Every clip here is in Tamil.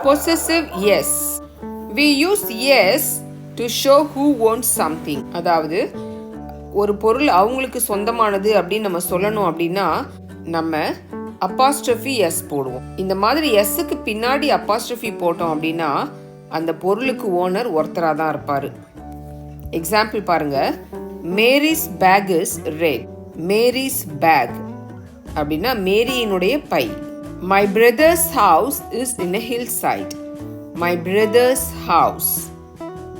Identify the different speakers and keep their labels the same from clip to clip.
Speaker 1: Possessive yes. We use yes to show who owns something. அதாவது ஒரு பொருள் அவங்களுக்கு சொந்தமானது அப்படின்னு நம்ம சொல்லணும் அப்படின்னா நம்ம அப்போஸ்ட்ரோஃபி எஸ் போடுவோம். இந்த மாதிரி எஸ்ஸுக்கு பின்னாடி அப்போஸ்ட்ரோஃபி போட்டோம் அப்படின்னா அந்த பொருளுக்கு ஓனர் ஒருத்தராக தான் இருப்பார். எக்ஸாம்பிள் பாருங்க, Mary's bag is red. Mary's bag அப்படின்னா மேரியினுடைய பை. My brother's house is in a hillside. My brother's house.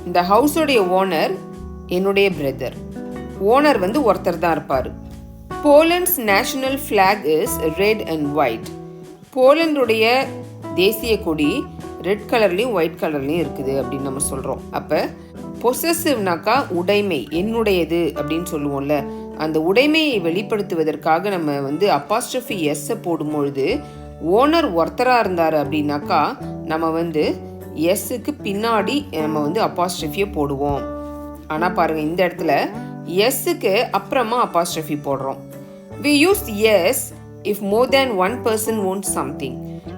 Speaker 1: இந்த ஹவுஸோடைய ஓனர் என்னுடைய பிரதர். ஓனர் வந்து ஒருத்தர் தான் இருப்பார். Poland's national flag is red and white. போலண்டுடைய தேசிய கொடி ரெட் கலர்லையும் ஒயிட் கலர்லையும் இருக்குது அப்படின்னு நம்ம சொல்கிறோம். அப்போ பொசசிவ்னாக்கா உடைமை, என்னுடையது அப்படின்னு சொல்லுவோம்ல, அந்த உடைமையை வெளிப்படுத்துவதற்காக நம்ம வந்து அப்போஸ்ட்ரோஃபி எஸ்ஸை போடும்பொழுது ஓனர் ஒருத்தராக இருந்தார் அப்படின்னாக்கா நம்ம வந்து எஸ்ஸுக்கு பின்னாடி நம்ம வந்து அப்போஸ்ட்ரோஃபியை போடுவோம். ஆனால் பாருங்கள், இந்த இடத்துல எஸ்ஸுக்கு அப்புறமா அப்போஸ்ட்ரோஃபி போடுறோம். We use yes if more than one person owns something.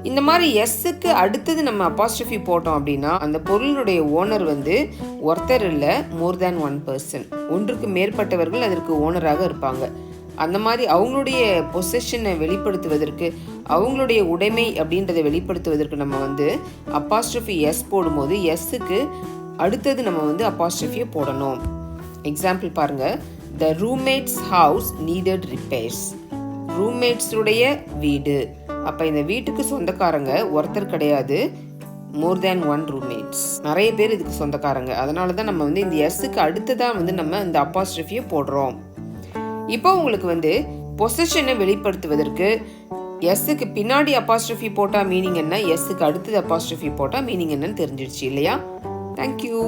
Speaker 1: இந்த மாதிரி எஸ்ஸுக்கு அடுத்தது நம்ம அப்போஸ்ட்ரோஃபி போட்டோம் அப்படின்னா அந்த பொருளினுடைய ஓனர் வந்து ஒருத்தர் இல்லை, மோர் தேன் ஒன் பர்சன், ஒன்றுக்கு மேற்பட்டவர்கள் அதற்கு ஓனராக இருப்பாங்க. அந்த மாதிரி அவங்களுடைய பொசஷனை வெளிப்படுத்துவதற்கு, அவங்களுடைய உடைமை அப்படின்றத வெளிப்படுத்துவதற்கு நம்ம வந்து அப்போஸ்ட்ரோஃபி எஸ் போடும்போது எஸ்ஸுக்கு அடுத்தது நம்ம வந்து அப்போஸ்ட்ரோஃபியை போடணும். எக்ஸாம்பிள் பாருங்க, த ரூம்மேட்ஸ் ஹவுஸ் நீடட் ரிப்பேர்ஸ். ரூம்மேட்ஸுடைய வீடு. அப்போ இந்த வீட்டுக்கு சொந்தக்காரங்க ஒருத்தர் கிடையாது, மோர் தேன் ஒன் ரூம்மேட்ஸ், நிறைய பேர் இதுக்கு சொந்தக்காரங்க. அதனால தான் நம்ம வந்து இந்த எஸ்ஸுக்கு அடுத்ததாக வந்து நம்ம இந்த அப்போஸ்ட்ரோஃபியை போடுறோம். இப்போ உங்களுக்கு வந்து பொசஷனை வெளிப்படுத்துவதற்கு எஸ்ஸுக்கு பின்னாடி அப்போஸ்ட்ரோஃபி போட்டால் மீனிங் என்ன, எஸ்ஸுக்கு அடுத்தது அப்போஸ்ட்ரோஃபி போட்டால் மீனிங் என்னன்னு தெரிஞ்சிடுச்சு இல்லையா? தேங்க்யூ.